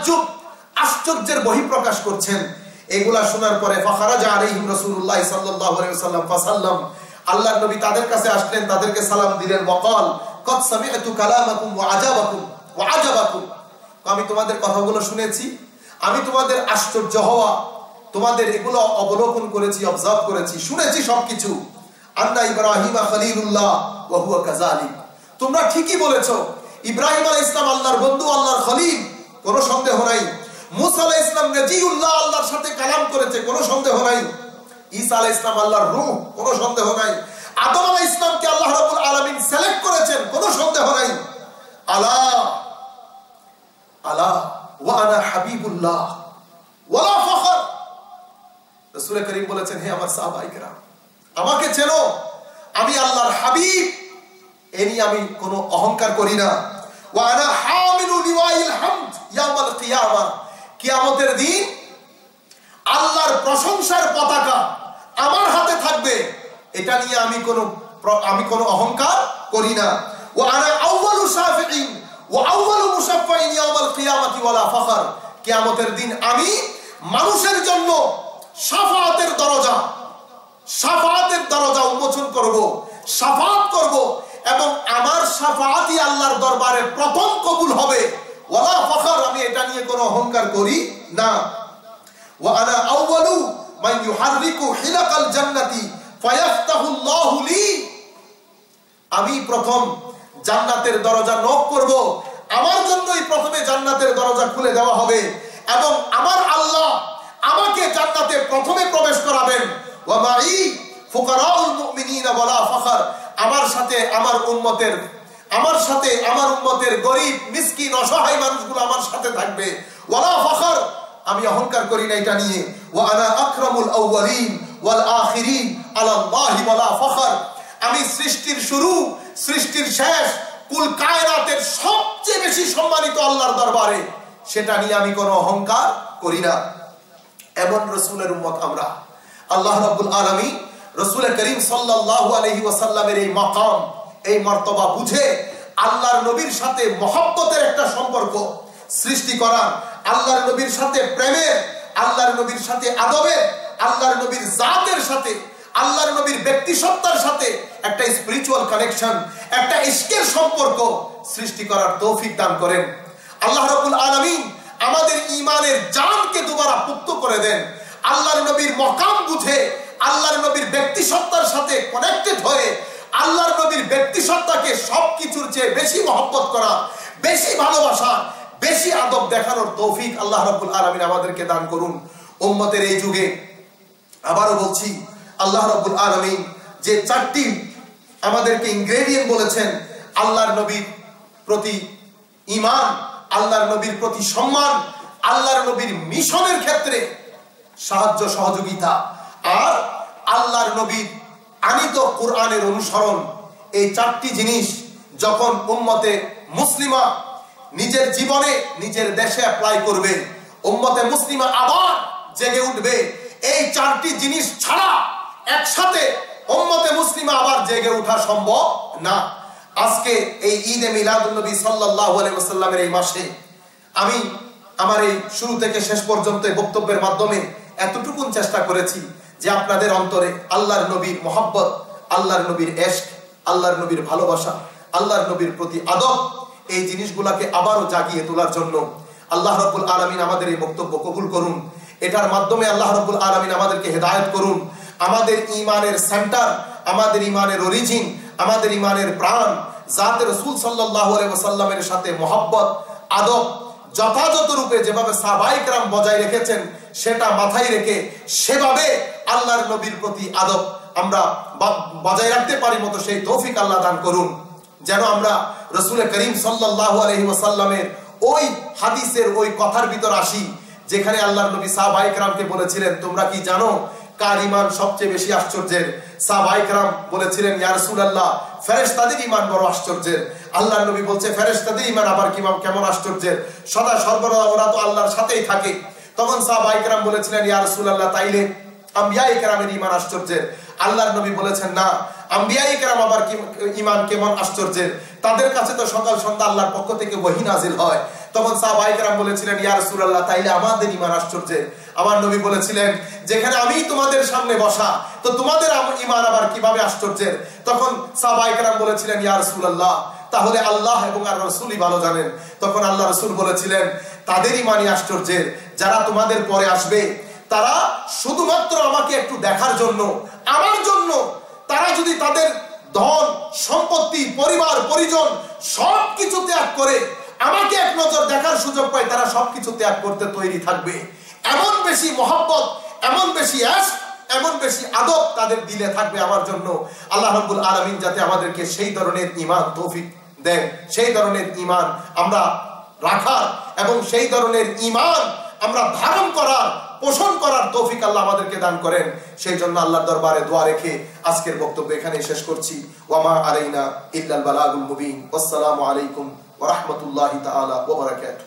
তাআজ্জুব, আশ্চর্যের বহিঃপ্রকাশ করছেন। এগুলা শোনার পরে ফাখারাজা আলাইহিম রাসূলুল্লাহ সাল্লাল্লাহু আলাইহি ওয়াসাল্লাম ফাসাল্লাম, আল্লাহর নবী তাদের কাছে আসলেন, তাদেরকে সালাম দিলেন। ওয়াকাল কদ সামি'তু কালামাকুম ওয়া আজাবাকুম, আমি তোমাদের কথাগুলো শুনেছি, আমি তোমাদের আশ্চর্য হওয়া, তোমাদের এগুলো অবলোকন করেছি, অবজার্ভ করেছি, শুনেছি সবকিছু। আন্না ইব্রাহিমা খলিলুল্লাহ ওয়া হুয়া কাযালিক, তোমরা ঠিকই বলেছো, ইব্রাহিম আলাইহিস সালাম আল্লাহর বন্ধু, আল্লাহর খলিল, কোনো সন্দেহ নাই। মুসা আলাইহিস সালাম নজিউল্লাহ, আল্লাহর সাথে কালাম করেছে, কোনো সন্দেহ নাই। ঈসা আলাইহিস সালাম আল্লাহর রূহ, কোনো সন্দেহ নাই। আদম আলাইহিস সালামকে আল্লাহ রাব্বুল আলামিন সিলেক্ট করেছেন, কোনো সন্দেহ নাই। আলা আলা ওয়া আনা হাবিবুল্লাহ ওয়ালা ফখর, রাসূল করিম বলেছেন, হে আমার সাহাবায়ে কেরাম, আমাকে চেনো, আমি আল্লাহর হাবিব, এনি আমি কোনো অহংকার করি না। ওয়া আনা হামিলু লিওয়াইল হামদ ইয়াউমাল কিয়ামা, কিয়ামতের দিন আল্লাহর প্রশংসার পতাকা আমার হাতে থাকবে, এটা নিয়ে আমি কোনো অহংকার করি না। ওয়া আনা আউয়ালু শাফিঈন ওয়া আউয়ালু মুশাফফাইন ইয়াউমাল কিয়ামাতি ওয়ালা ফখর, কিয়ামতের দিন আমি মানুষের জন্য শাফাআতের দরজা উন্মোচন করব, শাফাআত করব, এবং আমার শাফাআতই আল্লাহর দরবারে প্রথম কবুল হবে। ওয়ালা ফখর, আমি এটা নিয়ে কোনো অহংকার করি না। ওয়া আনা আউয়ালু মান ইউহাররিকু হিলাকাল জান্নাতি ফায়াফতাহুল্লাহু লি, আমি প্রথম জান্নাতের দরজা নক করব, আমার জন্যই প্রথমে জান্নাতের দরজা খুলে দেওয়া হবে, এবং আমার আল্লাহ আমাকে জান্নাতে প্রথমে প্রবেশ করাবেন। ওয়া মাই ফুকারাউল মুমিনিনা ওয়ালা ফখর, আমার সাথে আমার উম্মতের গরীব মিসকিন অসহায় মানুষগুলো আমার সাথে থাকবে। ওয়ালা ফখর, আমি অহংকার করি না এটা নিয়ে। ওয়া আনা আকরামুল আউয়ালিন ওয়াল আখিরিন আলাল্লাহি ওয়ালা ফখর, আমি সৃষ্টির শুরু সৃষ্টির শেষ কুল কায়নাতের সবচেয়ে বেশি সম্মানিত আল্লাহর দরবারে, সেটা নিয়ে আমি কোনো অহংকার করি না। এমন রাসূলের উম্মত আমরা। আল্লাহ রাব্বুল আলামিন রাসূল করিম সাল্লাল্লাহু আলাইহি ওয়াসাল্লামের এই মাকাম, এই মর্তবা বুঝে আল্লাহর নবীর সাথে মহব্বতের একটা সম্পর্ক সৃষ্টি করা, আল্লাহর নবীর সাথে প্রেমের, আল্লাহর নবীর সাথে আদবের, আল্লাহর নবীর জাতের সাথে, আল্লাহর নবীর ব্যক্তিসত্তার সাথে একটা স্পিরিচুয়াল কানেকশন, একটা ইশকের সম্পর্ক সৃষ্টি করার তৌফিক দান করেন। আল্লাহ রাব্বুল আলামিন আমাদের ঈমানের জানকে দুবারা পুক্ত করে দেন। আল্লাহর নবীর মকাম বুঝে, আল্লাহর নবীর ব্যক্তিসত্তার সাথে কানেক্টেড হয়ে, আল্লাহর নবীর ব্যক্তিসত্তাকে সবকিছুর চেয়ে বেশি মহব্বত করা, বেশি ভালোবাসা, বেশি আদব দেখানোর তৌফিক আল্লাহ রাব্বুল আলামিন আমাদেরকে দান করুন। উম্মতের এই যুগে আবারও বলছি, আল্লাহ রাব্বুল আলামিন যে চারটি আমাদেরকে ইনগ্রেডিয়েন্ট বলেছেন, আল্লাহর নবীর প্রতি ঈমান, আল্লাহর নবীর প্রতি সম্মান, আল্লাহর নবীর মিশনের ক্ষেত্রে সাহায্য সহযোগিতা, আর আল্লাহর নবীর আনিত কোরআনের অনুসরণ, এই চারটি জিনিস যখন উম্মতে মুসলিমা নিজের জীবনে নিজের দেশে অ্যাপ্লাই করবে, উম্মতে মুসলিমা আবার জেগে উঠবে। এই চারটি জিনিস ছাড়া একসাথে উম্মতে মুসলিমা আবার জেগে ওঠা সম্ভব না। আজকে এই ঈদে মিলাদুন নবী সাল্লাল্লাহু আলাইহি ওয়াসাল্লামের এই মাসে আমি আমার এই শুরু থেকে শেষ পর্যন্ত বক্তব্যের মাধ্যমে এতটুকুন চেষ্টা করেছি যে আপনাদের অন্তরে আল্লাহর নবীর মহব্বত, আল্লাহর নবীর ইশক, আল্লাহর নবীর ভালোবাসা, আল্লাহর নবীর প্রতি আদব, এই জিনিসগুলোকে আবারও জাগিয়ে তোলার জন্য আল্লাহ রাব্বুল আলামিন আমাদের এই বক্তব্য কবুল করুন। এটার মাধ্যমে আল্লাহ রাব্বুল আলামিন আমাদেরকে হেদায়েত করুন। আমাদের ঈমানের সেন্টার, আমাদের ঈমানের অরিজিন, আমাদের ঈমানের প্রাণ জাতে রাসূল সাল্লাল্লাহু আলাইহি ওয়াসাল্লামের সাথে মহব্বত, আদব যথাযথ রূপে যেভাবে সাহাবায়ে কেরাম বজায় রেখেছেন, সেটা মাথায় রেখে সেভাবে আল্লাহর নবীর প্রতি আদব আমরা বজায় রাখতে পারি মতো সেই তৌফিক আল্লাহ দান করুন। যেন আমরা রাসূল করিম সাল্লাল্লাহু আলাইহি ওয়াসাল্লামের ওই হাদিসের ওই কথার ভিতর আসি যেখানে আল্লাহর নবী সাহাবায়ে কেরামকে বলেছিলেন, তোমরা কি জানো কার ঈমান সবচেয়ে বেশি আশ্চর্যের? সাহাবায়ে কেরাম বলেছিলেন, ইয়া রাসূলুল্লাহ, ফেরেশতাদের ঈমান বড় আশ্চর্যের। আল্লাহর নবী বলছে, ফেরেশতাদের ঈমান আবার কেমন আশ্চর্যের? সদা সর্বদা ওরা তো আল্লাহর সাথেই থাকে। তখন সাহাবায়ে কেরাম বলেছিলেন, ইয়া রাসূলুল্লাহ, তাইলে আম্বিয়ায়ে কেরামের ঈমান আশ্চর্যের। আল্লাহর নবী বলেছেন, না, আম্বিয়ায়ে কেরাম আবার ঈমান কেমন আশ্চর্যের, তাদের কাছে তো সকাল সন্ধ্যা আল্লাহর পক্ষ থেকে ওহী নাজিল হয়। তখন সাহাবায়ে কেরাম বলেছিলেন, ইয়া রাসূলুল্লাহ, তাইলে আমাদের ঈমান আশ্চর্যের। আমার নবী বলেছিলেন, যেখানে আমি তোমাদের সামনে বসা, তো তোমাদের ঈমান আবার কিভাবে আশ্চর্যের? তখন সাহাবায়ে কেরাম বলেছিলেন, ইয়া রাসূলুল্লাহ, তাহলে আল্লাহ এবং আর রাসূলই ভালো জানেন। তখন আল্লাহ রাসূল বলেছিলেন, তাদের ঈমানই আশ্চর্যের, যারা তোমাদের পরে আসবে তারা শুধুমাত্র আমাকে একটু দেখার জন্য, আমার জন্য, তারা যদি তাদের ধন সম্পত্তি পরিবার পরিজন সবকিছু ত্যাগ করে আমাকে এক নজর দেখার সুযোগ পায়, তারা সবকিছু ত্যাগ করতে তৈরি থাকবে। এমন বেশি মহব্বত, এমন বেশি আশক, এমন বেশি আদব তাদের দিলে থাকবে আমার জন্য। আল্লাহ রাব্বুল আলামিন যাতে আমাদেরকে সেই ধরনের ঈমান তৌফিক দেন, সেই ধরনের ঈমান আমরা রাখার এবং সেই ধরনের ঈমান আমরা ধারণ করার, পোষণ করার তৌফিক আল্লাহ আমাদেরকে দান করেন। সেই জন্য আল্লাহর দরবারে দোয়া রেখে আজকের বক্তব্য এখানে শেষ করছি। ওয়া মা আলাইনা ইল্লাল বালাগুল মুবিন। আসসালামু আলাইকুম ওয়া রাহমাতুল্লাহি তাআলা ওয়া বারাকাতুহু।